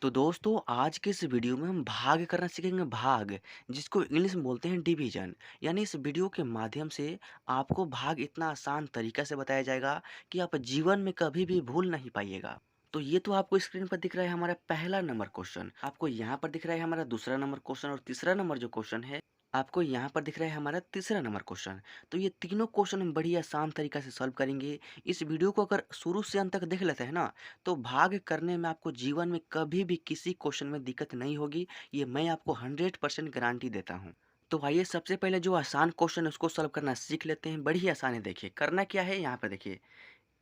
तो दोस्तों आज के इस वीडियो में हम भाग करना सीखेंगे भाग जिसको इंग्लिश में बोलते हैं डिवीजन। यानी इस वीडियो के माध्यम से आपको भाग इतना आसान तरीका से बताया जाएगा कि आप जीवन में कभी भी भूल नहीं पाइएगा। तो ये तो आपको स्क्रीन पर दिख रहा है हमारा पहला नंबर क्वेश्चन, आपको यहाँ पर दिख रहा है हमारा दूसरा नंबर क्वेश्चन और तीसरा नंबर जो क्वेश्चन है आपको यहाँ पर दिख रहा है हमारा तीसरा नंबर क्वेश्चन। तो ये तीनों क्वेश्चन हम बड़ी आसान तरीका से सॉल्व करेंगे। इस वीडियो को अगर शुरू से अंत तक देख लेते हैं ना, तो भाग करने में आपको जीवन में कभी भी किसी क्वेश्चन में दिक्कत नहीं होगी। ये मैं आपको 100% गारंटी देता हूँ। तो आइए सबसे पहले जो आसान क्वेश्चन है उसको सॉल्व करना सीख लेते हैं। बड़ी ही आसान है, देखिए करना क्या है। यहाँ पे देखिए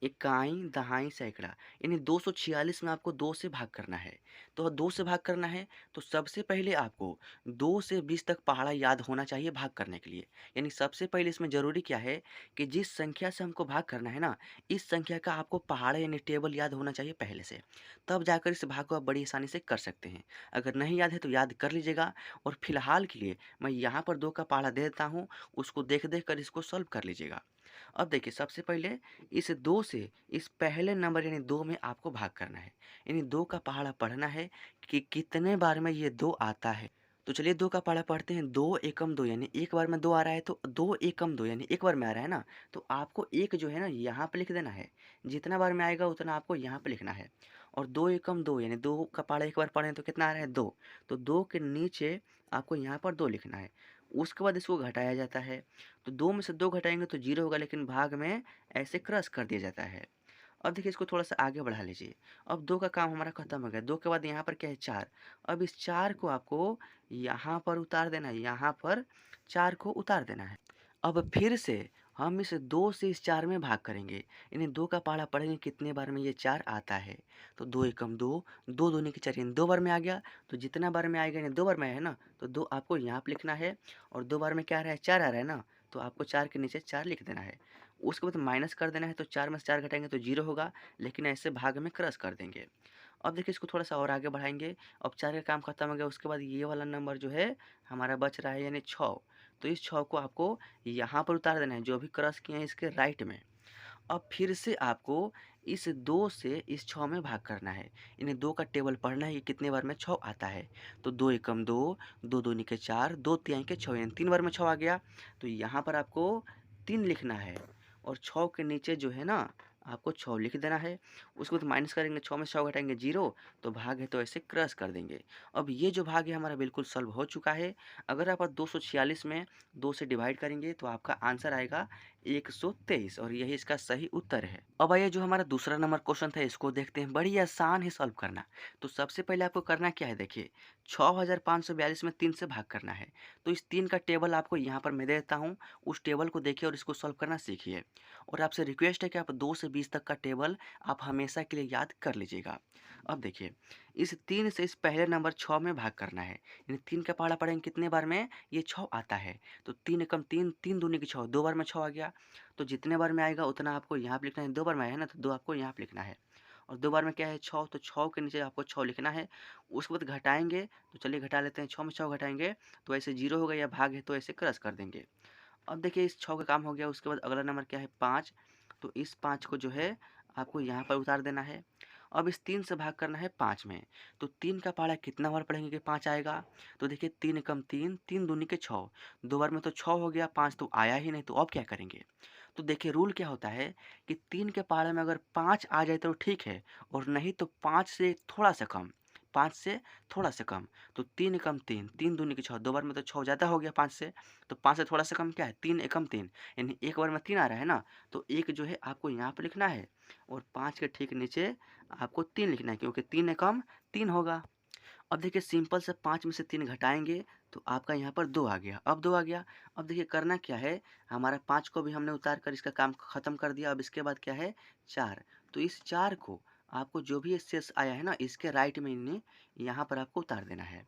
इकाई, दहाई, सैकड़ा, यानी 246 में आपको 2 से भाग करना है। तो 2 से भाग करना है तो सबसे पहले आपको 2 से 20 तक पहाड़ा याद होना चाहिए भाग करने के लिए। यानी सबसे पहले इसमें ज़रूरी क्या है कि जिस संख्या से हमको भाग करना है ना, इस संख्या का आपको पहाड़ा यानी टेबल याद होना चाहिए पहले से। तब जाकर इस भाग को आप बड़ी आसानी से कर सकते हैं। अगर नहीं याद है तो याद कर लीजिएगा। और फिलहाल के लिए मैं यहाँ पर 2 का पहाड़ा दे देता हूँ, उसको देख-देख कर इसको सॉल्व कर लीजिएगा। अब देखिए सबसे पहले इस 2 से इस पहले नंबर यानी 2 में आपको भाग करना है। यानी 2 का पहाड़ा पढ़ना है कि कितने बार में ये 2 आता है। तो चलिए 2 का पहाड़ा पढ़ते हैं। 2 एकम 2 यानी एक बार में 2 आ रहा है, तो 2 एकम 2 यानी एक बार में आ रहा है ना, तो आपको एक जो है ना यहाँ पे लिख देना है। जितना बार में आएगा उतना आपको यहाँ पे लिखना है। और 2 एकम 2 यानी 2 का पहाड़ा एक बार पढ़े तो कितना आ रहा है 2। तो 2 के नीचे आपको यहाँ पर 2 लिखना है। उसके बाद इसको घटाया जाता है। तो 2 में से 2 घटाएँगे तो 0 होगा, लेकिन भाग में ऐसे क्रॉस कर दिया जाता है। अब देखिए इसको थोड़ा-सा आगे बढ़ा लीजिए। अब 2 का काम हमारा खत्म हो गया। 2 के बाद यहाँ पर क्या है 4। अब इस 4 को आपको यहाँ पर उतार देना है, यहाँ पर 4 को उतार देना है। अब फिर से हम इस 2 से इस 4 में भाग करेंगे। यानी 2 का पहाड़ा पढ़ेंगे कितने बार में ये 4 आता है। तो 2 एकम 2, 2 दूनी के 4 यानी 2 बार में आ गया। तो जितना बार में आएगा यानी 2 बार में आया है ना, तो 2 आपको यहाँ पे लिखना है। और 2 बार में क्या आ रहा है 4 आ रहा है ना, तो आपको 4 के नीचे 4 लिख देना है। उसके बाद माइनस कर देना है, तो 4 में से 4 घटाएँगे तो 0 होगा, लेकिन ऐसे भाग में क्रॉस कर देंगे। अब देखिए इसको थोड़ा-सा और आगे बढ़ाएँगे। अब 4 का काम खत्म हो गया, उसके बाद ये वाला नंबर जो है हमारा बच रहा है यानी 6। तो इस 6 को आपको यहाँ पर उतार देना है, जो अभी क्रॉस किए हैं इसके राइट में। अब फिर से आपको इस 2 से इस 6 में भाग करना है। यानी 2 का टेबल पढ़ना है कि कितने बार में 6 आता है। तो 2 एकम 2, 2 दूनी के 4, 2 तिहाई के 6 यानी 3 बार में 6 आ गया। तो यहाँ पर आपको 3 लिखना है। और 6 के नीचे जो है ना आपको 6 लिख देना है। उसके बाद माइनस करेंगे, 6 में से 6 घटाएँगे 0, तो भाग है तो ऐसे क्रॉस कर देंगे। अब ये जो भाग है हमारा बिल्कुल सॉल्व हो चुका है। अगर आप 246 में 2 से डिवाइड करेंगे तो आपका आंसर आएगा 123, और यही इसका सही उत्तर है। अब आइए जो हमारा दूसरा नंबर क्वेश्चन था इसको देखते हैं। बड़ी आसान है सॉल्व करना। तो सबसे पहले आपको करना क्या है, देखिए 6542 में 3 से भाग करना है। तो इस 3 का टेबल आपको यहाँ पर मैं दे देता हूँ। उस टेबल को देखिए और इसको सॉल्व करना सीखिए। और आपसे रिक्वेस्ट है कि आप 2 से 20 तक का टेबल आप हमेशा के लिए याद कर लीजिएगा। अब देखिए इस 3 से इस पहले नंबर 6 में भाग करना है। यानी 3 का पहाड़ा पढ़ेंगे कितने बार में ये 6 आता है। तो 3 एकम 3, 3 दूनी की 6, 2 बार में 6 आ गया। तो जितने बार में आएगा उतना आपको यहाँ पे लिखना है। 2 बार में आया है ना, तो 2 आपको यहाँ पे लिखना है। और 2 बार में क्या है 6, तो 6 के नीचे आपको 6 लिखना है। उसके बाद घटाएँगे, तो चलिए घटा लेते हैं। 6 में 6 घटाएँगे तो ऐसे 0 होगा, या भाग है तो ऐसे क्रॉस कर देंगे। अब देखिए इस 6 का काम हो गया। उसके बाद अगला नंबर क्या है 5। तो इस 5 को जो है आपको यहाँ पर उतार देना है। अब इस 3 से भाग करना है 5 में। तो 3 का पहाड़ा कितना बार पढ़ेंगे कि 5 आएगा। तो देखिए 3 एकम 3, 3 दूनी के 6, 2 बार में तो 6 हो गया, 5 तो आया ही नहीं। तो अब क्या करेंगे। तो देखिए रूल क्या होता है कि 3 के पहाड़े में अगर 5 आ जाए तो ठीक है, और नहीं तो 5 से थोड़ा सा कम, 5 से थोड़ा सा कम। तो 3 एकम 3, 3 दूनी की 6, 2 बार में तो 6 ज़्यादा हो गया 5 से। तो 5 से थोड़ा सा कम क्या है 3 एकम 3, यानी एक बार में 3 आ रहा है ना, तो 1 जो है आपको यहाँ पे लिखना है। और 5 के ठीक नीचे आपको 3 लिखना है, क्योंकि 3 एकम 3 होगा। अब देखिए सिंपल से 5 में से 3 घटाएँगे तो आपका यहाँ पर 2 आ गया। अब 2 आ गया। अब देखिए करना क्या है, हमारा 5 को भी हमने उतार कर इसका काम ख़त्म कर दिया। अब इसके बाद क्या है 4। तो इस 4 को आपको जो भी शेष आया है ना, इसके राइट में इन्हें यहाँ पर आपको उतार देना है।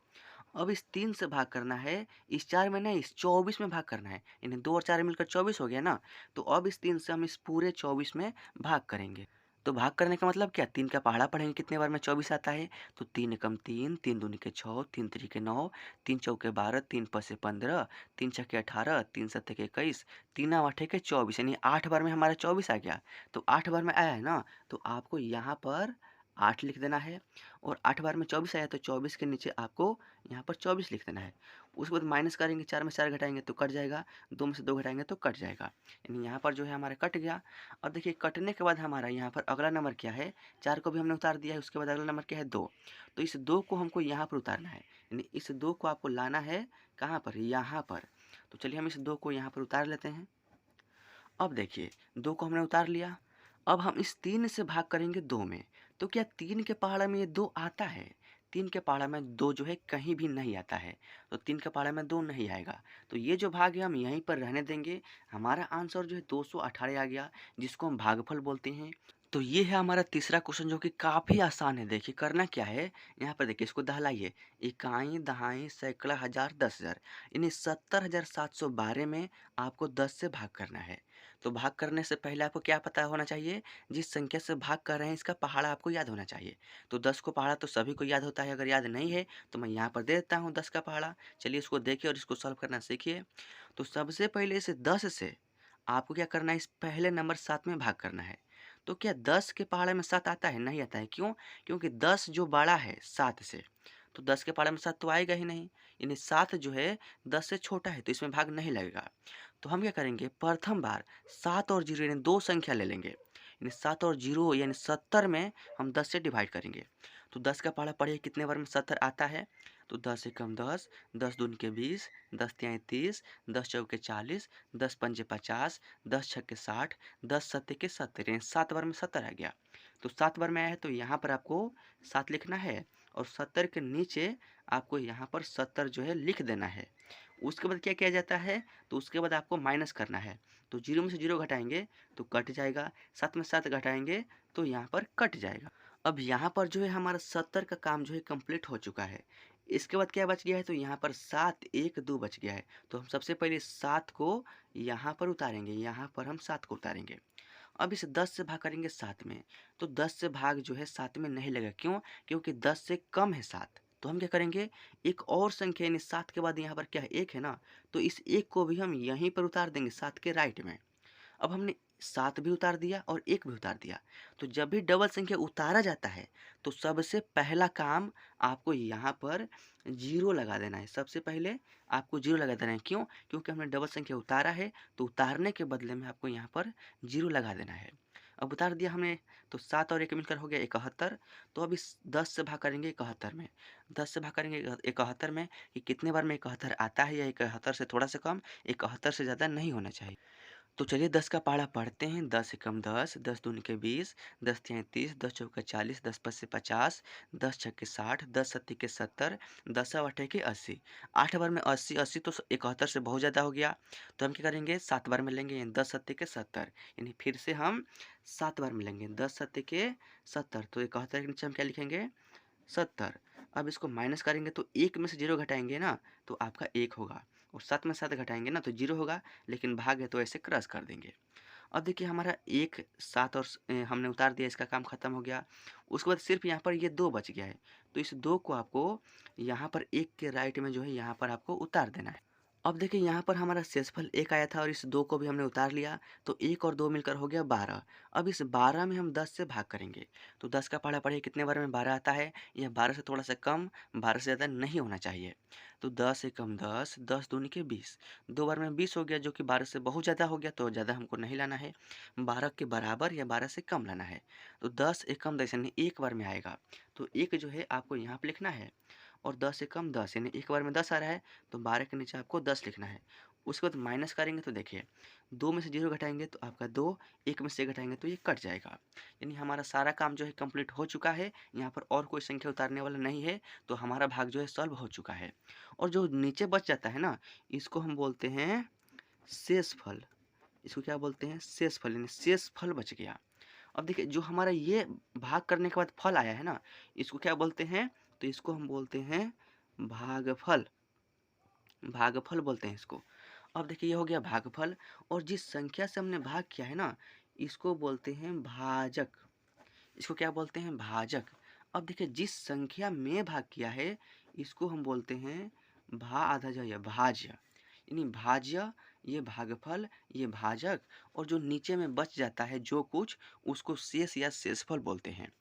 अब इस 3 से भाग करना है, इस 4 में नहीं, इस 24 में भाग करना है। यानी 2 और 4 मिलकर 24 हो गया ना, तो अब इस 3 से हम इस पूरे 24 में भाग करेंगे। तो भाग करने का मतलब क्या, 3 का पहाड़ा पढ़ेंगे कितने बार में 24 आता है। तो 3 एकम 3, 3 दूनी के 6, 3 तिरी 9, 3 चौके 12, 3 पसे 15, 3 छक्के 18, 3 सत्ते 21, 3 आठे के 24, यानी 8 बार में हमारा 24 आ गया। तो 8 बार में आया है ना, तो आपको यहाँ पर 8 लिख देना है। और 8 बार में 24 आया तो 24 के नीचे आपको यहाँ पर 24 लिख देना है। उसके बाद माइनस करेंगे, 4 में 4 घटाएँगे तो कट जाएगा, 2 में से 2 घटाएँगे तो कट जाएगा। यानी यहाँ पर जो है हमारा कट गया। अब देखिए कटने के बाद हमारा यहाँ पर अगला नंबर क्या है, 4 को भी हमने उतार दिया है, उसके बाद अगला नंबर क्या है 2। तो इस 2 को हमको यहाँ पर उतारना है, यानी इस 2 को आपको लाना है कहाँ पर, यहाँ पर। तो चलिए हम इस 2 को यहाँ पर उतार लेते हैं। अब देखिए 2 को हमने उतार लिया। अब हम इस 3 से भाग करेंगे 2 में। तो क्या 3 के पहाड़ा में ये 2 आता है? 3 के पहाड़ा में 2 जो है कहीं भी नहीं आता है। तो 3 के पहाड़ा में 2 नहीं आएगा। तो ये जो भाग है हम यहीं पर रहने देंगे। हमारा आंसर जो है 218 आ गया, जिसको हम भागफल बोलते हैं। तो ये है हमारा तीसरा क्वेश्चन, जो कि काफ़ी आसान है। देखिए करना क्या है, यहाँ पर देखिए इसको दहलाइए। इकाई, दहाई, सैकड़ा, हज़ार, 10,000, यानी 70,712 में आपको 10 से भाग करना है। तो भाग करने से पहले आपको क्या पता होना चाहिए, जिस संख्या से भाग कर रहे हैं इसका पहाड़ा आपको याद होना चाहिए। तो 10 को पहाड़ा तो सभी को याद होता है, अगर याद नहीं है तो मैं यहाँ पर दे देता हूँ 10 का पहाड़ा। चलिए इसको देखिए और इसको सॉल्व करना सीखिए। तो सबसे पहले इसे 10 से आपको क्या करना है, इस पहले नंबर 7 में भाग करना है। तो क्या 10 के पहाड़े में 7 आता है? नहीं आता है। क्यों? क्योंकि 10 जो बड़ा है 7 से, तो 10 के पहाड़े में 7 तो आएगा ही नहीं। यानी 7 जो है 10 से छोटा है, तो इसमें भाग नहीं लगेगा। तो हम क्या करेंगे, प्रथम बार 7 और 0 यानी 2 संख्या ले लेंगे। यानी 7 और 0 यानी 70 में हम 10 से डिवाइड करेंगे। तो 10 का पहाड़ा पढ़िए कितने बार में 70 आता है। तो 10 एकम 10, 10 दूनी के 20, 10 तिहाई 30, 10 चौके 40, 10 पंजे 50, 10 छक्के 60, 10 सत्ते के 70, यानी 7 बार में 70 आ गया। तो 7 बार में आया है तो यहाँ पर आपको 7 लिखना है, और 70 के नीचे आपको यहाँ पर 70 जो है लिख देना है। उसके बाद क्या किया जाता है, तो उसके बाद आपको माइनस करना है। तो 0 में से 0 घटाएँगे तो कट जाएगा, 7 में 7 घटाएँगे तो यहाँ पर कट जाएगा। अब यहाँ पर जो है हमारा 70 का काम जो है कंप्लीट हो चुका है। इसके बाद क्या बच गया है, तो यहाँ पर 7, 1, 2 बच गया है। तो हम सबसे पहले 7 को यहाँ पर उतारेंगे, यहाँ पर हम 7 को उतारेंगे। अब इसे 10 से भाग करेंगे 7 में, तो 10 से भाग जो है 7 में नहीं लगेगा। क्यों? क्योंकि 10 से कम है 7। तो हम क्या करेंगे, एक और संख्या यानी 7 के बाद यहाँ पर क्या है 1 है ना, तो इस 1 को भी हम यहीं पर उतार देंगे 7 के राइट में। अब हमने 7 भी उतार दिया और 1 भी उतार दिया। तो जब भी डबल संख्या उतारा जाता है तो सबसे पहला काम आपको यहाँ पर 0 लगा देना है। सबसे पहले आपको 0 लगा देना है। क्यों? क्योंकि हमने डबल संख्या उतारा है, तो उतारने के बदले में आपको यहाँ पर 0 लगा देना है। अब उतार दिया हमने, तो 7 और 1 मिलकर हो गया 71। तो अब इस 10 से भाग करेंगे 71 में। 10 से भाग करेंगे 71 में कि कितने बार में 71 आता है, या 71 से थोड़ा सा कम, 71 से ज़्यादा नहीं होना चाहिए। तो चलिए 10 का पहाड़ा पढ़ते हैं। 10 एकम 10, 10 दूनी के 20, 10 तिहाई 30, 10 चौके 40, 10 पच्चे 50, 10 छक्के 60, 10 सत्ते के 70, 10 अठे के 80। 8 बार में 80, 80 तो 71 से बहुत ज़्यादा हो गया। तो हम क्या करेंगे, 7 बार में लेंगे, यानी 10 सत्ते के 70, यानी फिर से हम 7 बार में लेंगे 10 सत्ते के 70। तो 71 के नीचे हम क्या लिखेंगे, 70। अब इसको माइनस करेंगे तो 1 में से 0 घटाएँगे ना, तो आपका 1 होगा, और 7 में 7 घटाएँगे ना तो 0 होगा, लेकिन भाग है तो ऐसे क्रॉस कर देंगे। अब देखिए हमारा 1, 7 और हमने उतार दिया, इसका काम खत्म हो गया। उसके बाद सिर्फ़ यहाँ पर ये 2 बच गया है। तो इस 2 को आपको यहाँ पर 1 के राइट में जो है यहाँ पर आपको उतार देना है। अब देखिए यहाँ पर हमारा शेषफल 1 आया था और इस 2 को भी हमने उतार लिया, तो 1 और 2 मिलकर हो गया 12। अब इस 12 में हम 10 से भाग करेंगे। तो 10 का पहाड़ा पढ़िए कितने बार में 12 आता है, यह 12 से थोड़ा सा कम, 12 से ज़्यादा नहीं होना चाहिए। तो 10 एकम 10, 10 दूनी के 20, 2 बार में 20 हो गया, जो कि 12 से बहुत ज़्यादा हो गया, तो ज़्यादा हमको नहीं लाना है। 12 के बराबर या 12 से कम लाना है। तो 10 एकम 10 यानी 1 बार में आएगा, तो 1 जो है आपको यहाँ पे लिखना है, और 10 एकम 10 यानी 1 बार में 10 आ रहा है, तो 12 के नीचे आपको 10 लिखना है। उसके बाद माइनस करेंगे तो देखिए 2 में से 0 घटाएँगे तो आपका 2, 1 में से घटाएँगे तो ये कट जाएगा। यानी हमारा सारा काम जो है कंप्लीट हो चुका है, यहाँ पर और कोई संख्या उतारने वाला नहीं है, तो हमारा भाग जो है सॉल्व हो चुका है। और जो नीचे बच जाता है ना, इसको हम बोलते हैं शेषफल। इसको क्या बोलते हैं, शेषफल, यानी शेष फल बच गया। अब देखिए जो हमारा ये भाग करने के बाद फल आया है ना, इसको क्या बोलते हैं, तो इसको हम बोलते हैं भागफल। भागफल बोलते हैं इसको। अब देखिए ये हो गया भागफल, और जिस संख्या से हमने भाग किया है ना, इसको बोलते हैं भाजक। इसको क्या बोलते हैं, भाजक। अब देखिए जिस संख्या में भाग किया है, इसको हम बोलते हैं भा आधा ज भाज्य, यानी भाज्य, ये भागफल, ये भाजक, और जो नीचे में बच जाता है जो कुछ, उसको शेष या शेषफल बोलते हैं।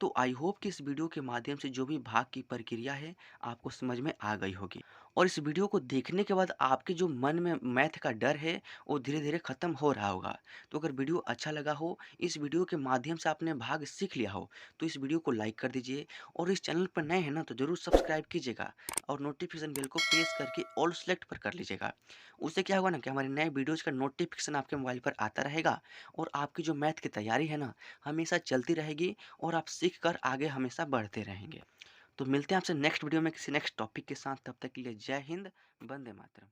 तो आई होप कि इस वीडियो के माध्यम से जो भी भाग की प्रक्रिया है आपको समझ में आ गई होगी और इस वीडियो को देखने के बाद आपके जो मन में मैथ का डर है वो धीरे धीरे खत्म हो रहा होगा। तो अगर वीडियो अच्छा लगा हो, इस वीडियो के माध्यम से आपने भाग सीख लिया हो, तो इस वीडियो को लाइक कर दीजिए और इस चैनल पर नए हैं ना तो जरूर सब्सक्राइब कीजिएगा और नोटिफिकेशन बेल को प्रेस करके ऑल सेलेक्ट पर कर लीजिएगा। उससे क्या होगा ना कि हमारे नए वीडियोज का नोटिफिकेशन आपके मोबाइल पर आता रहेगा और आपकी जो मैथ की तैयारी है ना हमेशा चलती रहेगी और आप सीख कर आगे हमेशा बढ़ते रहेंगे। तो मिलते हैं आपसे नेक्स्ट वीडियो में किसी नेक्स्ट टॉपिक के साथ, तब तक के लिए जय हिंद, वंदे मातरम।